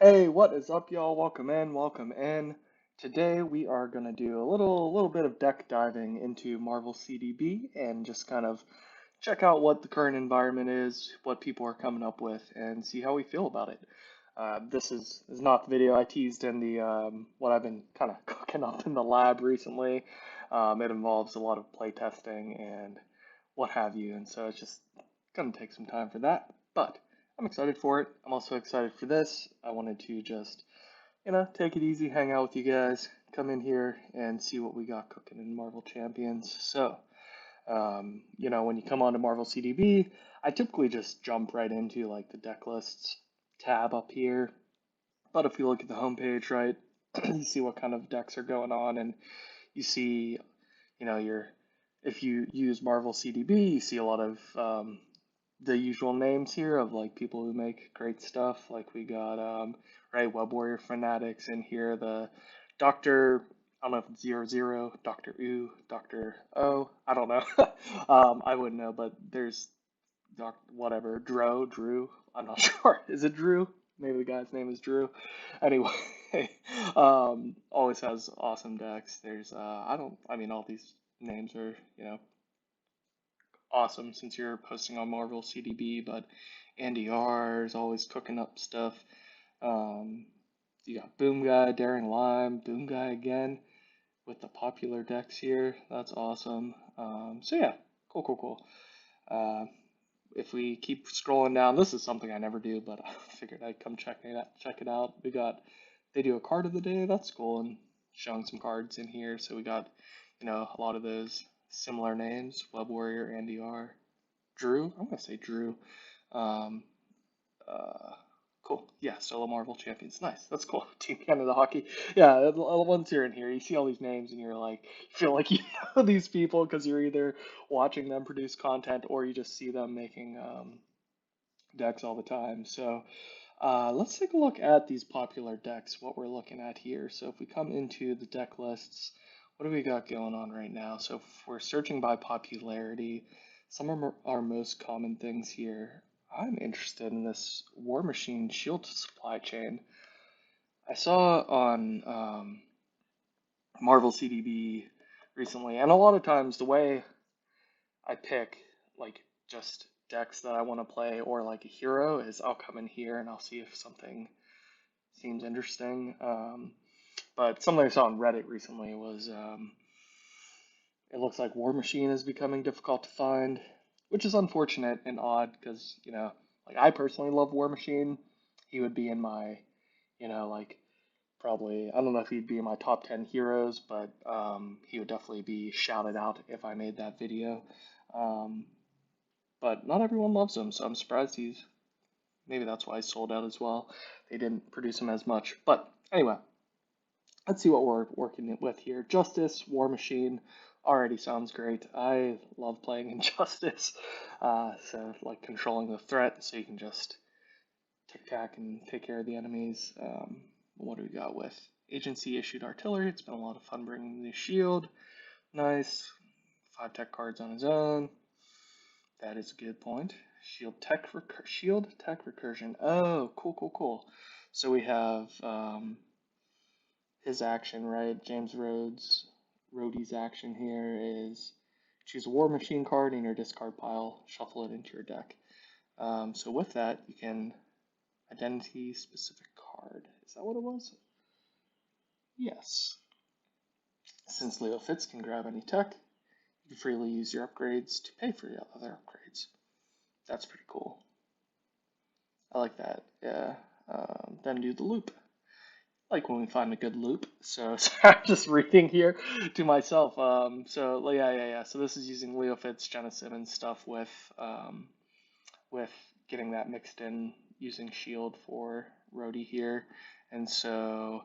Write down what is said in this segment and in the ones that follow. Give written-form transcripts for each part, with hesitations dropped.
Hey, what is up, y'all? Welcome in, welcome in. Today we are gonna do a little bit of deck diving into Marvel CDB and just kind of check out what the current environment is, what people are coming up with, and see how we feel about it. This is not the video I teased in the what I've been kind of cooking up in the lab recently. It involves a lot of play testing and what have you, and so it's just gonna take some time for that. But I'm excited for it. I'm also excited for this. I wanted to just, take it easy, hang out with you guys, come in here and see what we got cooking in Marvel Champions. So, when you come onto Marvel CDB, I typically just jump right into like the deck lists tab up here. But if you look at the homepage, right, you see what kind of decks are going on, and you see, your if you use Marvel CDB, you see a lot of the usual names here of like people who make great stuff. Like we got right Web Warrior Fanatics in here, the Doctor. I don't know if it's 00, Doctor U, Doctor O. I don't know. I wouldn't know, but there's whatever Drew. I'm not sure. Is it Drew? Maybe the guy's name is Drew. Anyway, always has awesome decks. There's I don't. I mean, all these names are awesome since you're posting on Marvel CDB, but Andy R is always cooking up stuff. Um, you got Boom Guy, Daring Lime, Boom Guy again with the popular decks here. That's awesome. So yeah, cool. Uh, if we keep scrolling down, this is something I never do, but I figured I'd come check it out. They do a card of the day. That's cool, and showing some cards in here. So we got, a lot of those similar names: Web Warrior, Andy R, Drew. I'm gonna say Drew. Um, uh, cool. Yeah, solo Marvel champions. Nice. That's cool. Team Canada Hockey. Yeah, once you're in here, you see all these names, and you're like, you feel like you know these people because you're either watching them produce content or you just see them making decks all the time. So let's take a look at these popular decks, what we're looking at here. So if we come into the deck lists, what do we got going on right now? So if we're searching by popularity, some of our most common things here. I'm interested in this War Machine Shield supply chain. I saw on Marvel CDB recently, and a lot of times the way I pick like just decks that I want to play or like a hero is I'll come in here and I'll see if something seems interesting. But something I saw on Reddit recently was it looks like War Machine is becoming difficult to find, which is unfortunate and odd because, like I personally love War Machine. He would be in my, like probably, I don't know if he'd be in my top 10 heroes, but he would definitely be shouted out if I made that video. Um, but not everyone loves him, so I'm surprised maybe that's why he's sold out as well. They didn't produce him as much. But anyway, let's see what we're working with here. Justice, War Machine already sounds great. I love playing Injustice. So like controlling the threat so you can just tic tac and take care of the enemies. What do we got with agency issued artillery? It's been a lot of fun bringing the shield. Nice. 5 tech cards on his own. That is a good point. Shield tech recursion. Oh, cool. So we have his action, right? James Rhodey's action here is choose a War Machine card in your discard pile, shuffle it into your deck. So with that, you can identity specific card. Is that what it was? Yes. Since Leo Fitz can grab any tech, you can freely use your upgrades to pay for your other upgrades. That's pretty cool. I like that. Yeah. Then do the loop. Like when we find a good loop. So I'm just reading here to myself. So yeah. So this is using Leo Fitz, Jenna Simmons stuff with getting that mixed in using Shield for Rhodey here, and so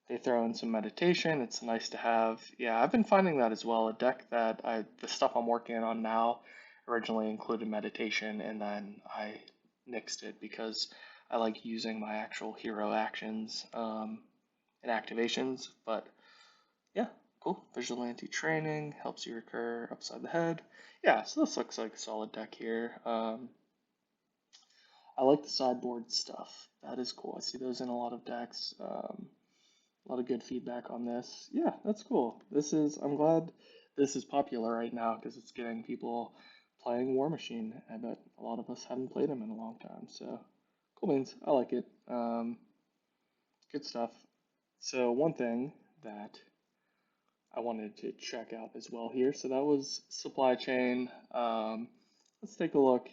they throw in some meditation. It's nice to have. Yeah, I've been finding that as well. A deck that the stuff I'm working on now originally included meditation, and then I nixed it because I like using my actual hero actions and activations. But yeah, cool. Vigilante training helps you recur upside the head. Yeah, so this looks like a solid deck here. I like the sideboard stuff. That is cool. I see those in a lot of decks. A lot of good feedback on this. Yeah, that's cool. I'm glad this is popular right now because it's getting people playing War Machine. I bet a lot of us haven't played him in a long time. So, cool beans. I like it. Good stuff. So, one thing that I wanted to check out as well here. So, that was supply chain. Let's take a look.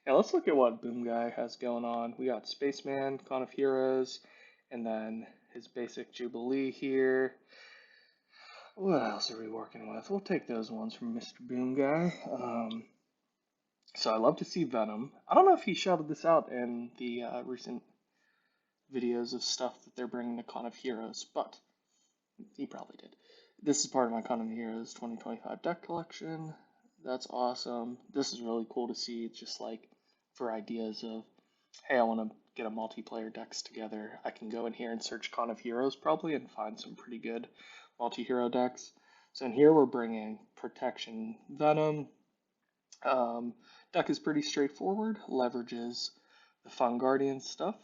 Yeah, let's look at what Boom Guy has going on. We got Spaceman, Con of Heroes, and then his basic Jubilee here. What else are we working with? We'll take those ones from Mr. Boom Guy. So I love to see Venom. I don't know if he shouted this out in the recent videos of stuff that they're bringing to Con of Heroes, but he probably did. This is part of my Con of Heroes 2025 deck collection. That's awesome. This is really cool to see, just like for ideas of, hey, I want to get a multiplayer decks together. I can go in here and search Con of Heroes probably and find some pretty good multi-hero decks. So in here we're bringing Protection Venom. Deck is pretty straightforward, leverages the fun Guardians stuff.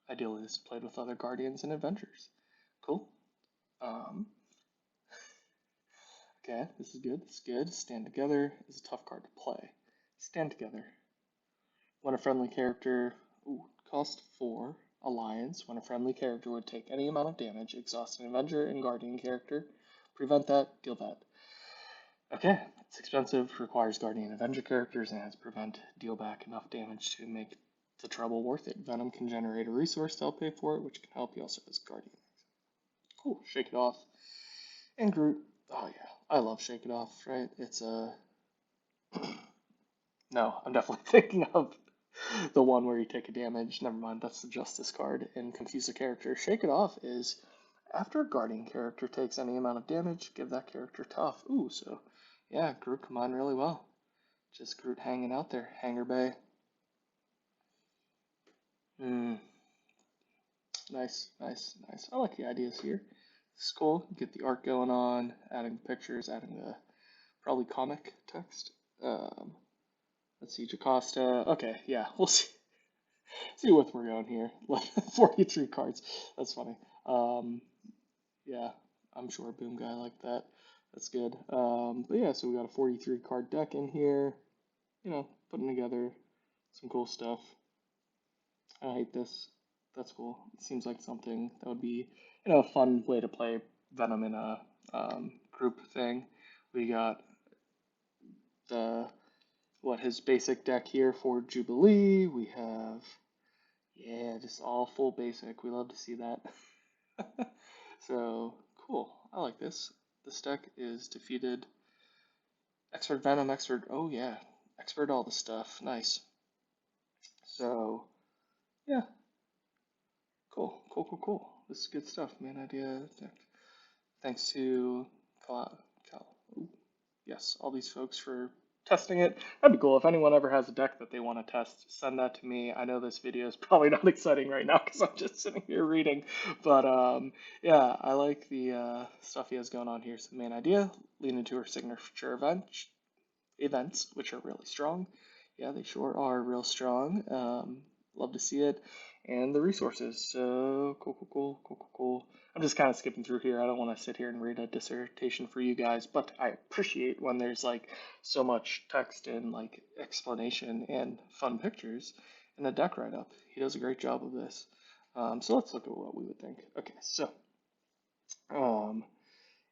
Ideally this is played with other Guardians and Avengers. Cool. Okay, this is good, this is good. Stand Together is a tough card to play. Stand Together. When a friendly character, cost 4, Alliance, when a friendly character would take any amount of damage, exhaust an Avenger and Guardian character. Prevent that, deal that. Okay, it's expensive, requires Guardian and Avenger characters, and has prevent, deal back enough damage to make the trouble worth it. Venom can generate a resource to help pay for it, which can help. He also has Guardian. Cool, Shake It Off. And Groot. Oh yeah, I love Shake It Off, right? It's a... No, I'm definitely thinking of the one where you take a damage. Never mind, that's the Justice card and confuse the character. Shake It Off is after a Guardian character takes any amount of damage, give that character tough. Ooh, so yeah, Groot combined really well. Just Groot hanging out there, Hanger Bay. Nice, nice, nice. I like the ideas here. It's cool. Get the art going on, adding pictures, adding the probably comic text. Let's see, Jocasta. Okay, yeah, we'll see what we're going here. 43 cards. That's funny. Yeah, I'm sure Boom Guy liked that. That's good. But yeah, so we got a 43 card deck in here. You know, putting together some cool stuff. I hate this. That's cool. It seems like something that would be, a fun way to play Venom in a group thing. We got his basic deck here for Jubilee. We have, yeah, just all full basic. We love to see that. So, cool. I like this. This deck is defeated Expert Venom, Expert, oh yeah, Expert all the stuff. Nice. So, yeah, cool, cool, cool, cool. This is good stuff, man. Idea. Thanks to yes, all these folks for testing it. That'd be cool. If anyone ever has a deck that they want to test, send that to me. I know this video is probably not exciting right now because I'm just sitting here reading, but yeah, I like the stuff he has going on here. So the main idea, lean into her signature events, which are really strong. Yeah, they sure are real strong. Love to see it. And the resources. So cool, cool, cool, cool, cool, cool. I'm just kind of skipping through here. I don't want to sit here and read a dissertation for you guys, but I appreciate when there's like so much text and like explanation and fun pictures in the deck write-up. He does a great job of this. So let's look at what we would think. Okay, so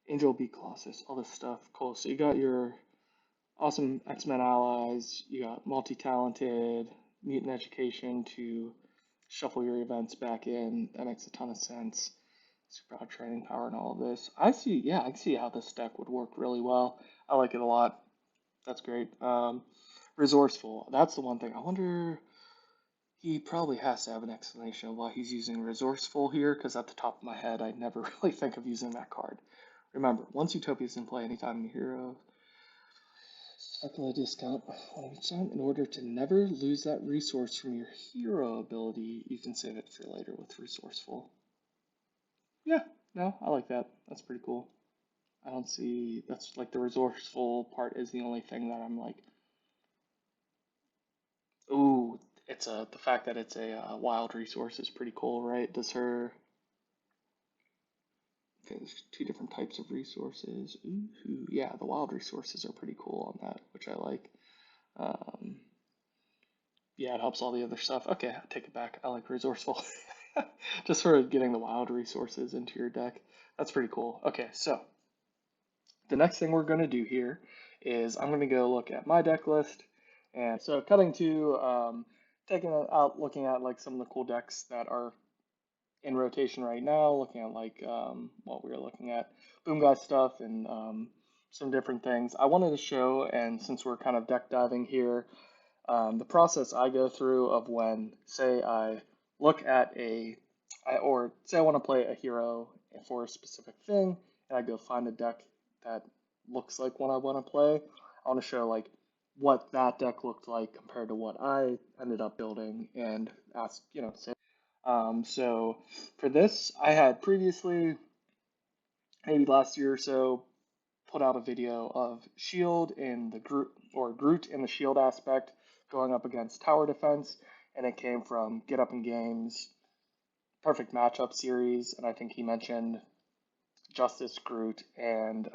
Angel B Colossus, all this stuff. Cool. So you got your awesome X-Men allies. You got multi-talented mutant education to shuffle your events back in. That makes a ton of sense. Super high training power and all of this. I see how this deck would work really well. I like it a lot. That's great. Resourceful. That's the one thing. I wonder, he probably has to have an explanation of why he's using resourceful here, because at the top of my head, I never really think of using that card. Remember, once Utopia is in play anytime your hero apply discount 100%. In order to never lose that resource from your hero ability, you can save it for later with resourceful. Yeah, no, I like that. That's pretty cool. I don't see, that's like the resourceful part is the only thing that I'm like, ooh, it's the fact that it's a wild resource is pretty cool, right? Does her Okay, there's two different types of resources. Ooh, yeah, the wild resources are pretty cool on that, which I like. Um, yeah, it helps all the other stuff. Okay, I take it back. I like resourceful. Just for getting the wild resources into your deck. That's pretty cool. Okay, so the next thing we're going to do here is I'm going to go look at my deck list. And so cutting to taking it out, looking at like some of the cool decks that are in rotation right now, looking at like what we were looking at, Boom Guy stuff and some different things. I wanted to show, and since we're kind of deck diving here, the process I go through of when, say, I look at or say I want to play a hero for a specific thing, and I go find a deck that looks like one I want to play. I want to show like what that deck looked like compared to what I ended up building, and ask, say. So for this, I had previously, maybe last year or so, put out a video of Shield in the Groot in the Shield aspect going up against Tower Defense, and it came from Get Up in Games Perfect Matchup series, and I think he mentioned Justice Groot, and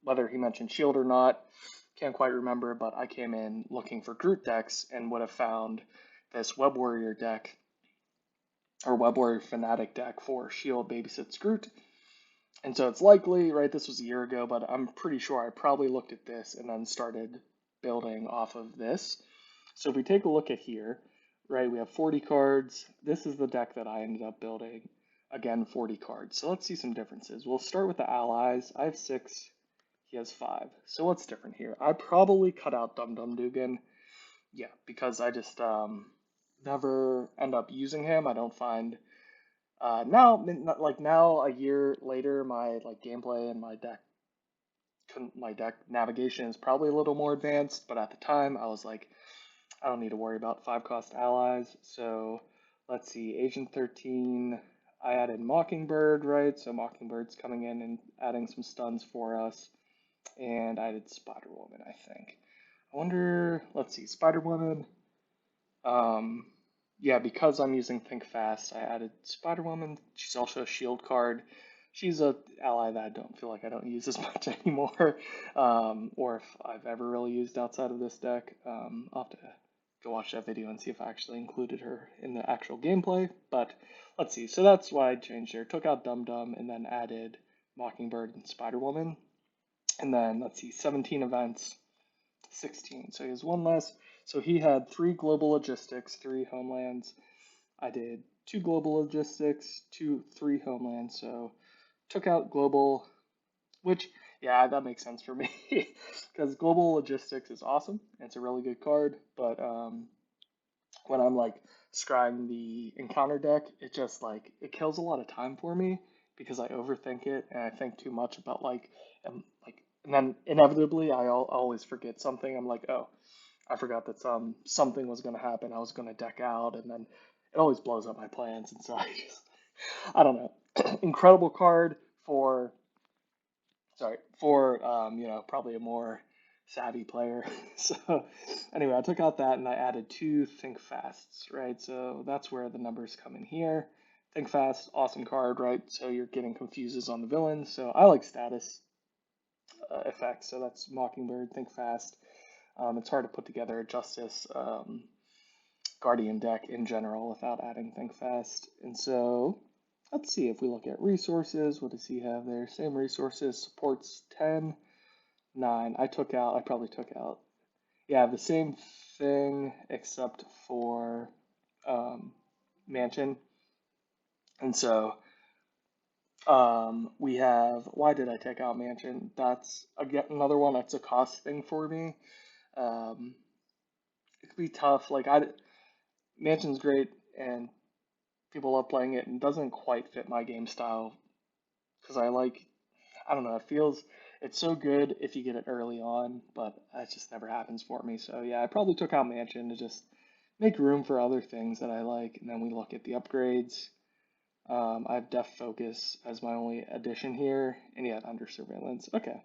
whether he mentioned Shield or not, can't quite remember, but I came in looking for Groot decks and would have found this Web Warrior deck or Web Warrior Fanatic deck for Shield Babysits Groot. And so it's likely, right, this was a year ago, but I'm pretty sure I probably looked at this and then started building off of this. So if we take a look at here, right, we have 40 cards. This is the deck that I ended up building. Again, 40 cards. So let's see some differences. We'll start with the allies. I have 6. He has 5. So what's different here? I probably cut out Dum Dum Dugan. Yeah, because I just never end up using him. I don't find now a year later, my like gameplay and my deck navigation is probably a little more advanced. But at the time, I was like, I don't need to worry about 5-cost allies. So let's see, Agent 13. I added Mockingbird, right? So Mockingbird's coming in and adding some stuns for us. And I added Spider Woman, I think. I wonder, let's see, Spider Woman. Yeah, because I'm using Think Fast, I added Spider Woman. She's also a shield card. She's a ally that I don't feel like I don't use as much anymore, or if I've ever really used outside of this deck. I'll have to go watch that video and see if I actually included her in the actual gameplay. But let's see. So that's why I changed here. Took out Dum Dum and then added Mockingbird and Spider Woman. And then let's see, 17 events, 16. So he has one less. So he had 3 global logistics, 3 homelands. I did 2 global logistics, 3 homelands. So took out global, which, yeah, that makes sense for me because global logistics is awesome. It's a really good card, but when I'm like scrying the encounter deck, it just like it kills a lot of time for me because I overthink it and I think too much about and then inevitably I'll always forget something. I'm like, oh, I forgot that something was going to happen. I was going to deck out, and then it always blows up my plans. And so I don't know. Incredible card for, sorry, for probably a more savvy player. So anyway, I took out that and I added 2 Think Fasts, right? So that's where the numbers come in here. Think Fast, awesome card, right? So you're getting confuses on the villains. So I like status effects. So that's Mockingbird, Think Fast. It's hard to put together a Justice Guardian deck in general without adding Think Fast. And so let's see if we look at resources. What does he have there? Same resources, supports 10, 9. I probably took out. Yeah, the same thing except for Mansion. And so we have, why did I take out Mansion? That's again another one that's a cost thing for me. It could be tough. Mansion's great and people love playing it and doesn't quite fit my game style because I don't know, it's so good if you get it early on, but that just never happens for me. So yeah, I probably took out Mansion to just make room for other things that I like. And then we look at the upgrades. I have Def Focus as my only addition here, and yeah, Under Surveillance. Okay.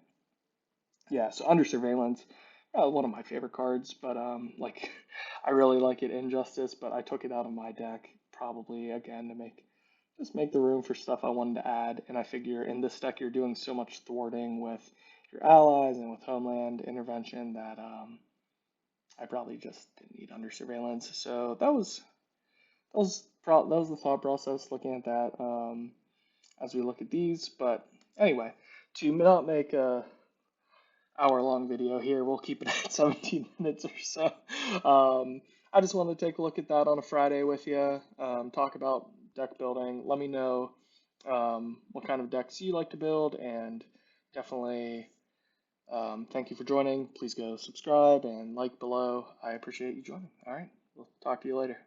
Yeah, so Under Surveillance one of my favorite cards, but like I really like it Injustice, but I took it out of my deck probably again to make the room for stuff I wanted to add. And I figure in this deck you're doing so much thwarting with your allies and with Homeland intervention that I probably just didn't need under surveillance. So that was the thought process looking at that as we look at these. But anyway, to not make a hour-long video here, we'll keep it at 17 minutes or so. I just wanted to take a look at that on a Friday with you, talk about deck building. Let me know what kind of decks you like to build, and definitely thank you for joining. Please go subscribe and like below. I appreciate you joining. All right, we'll talk to you later.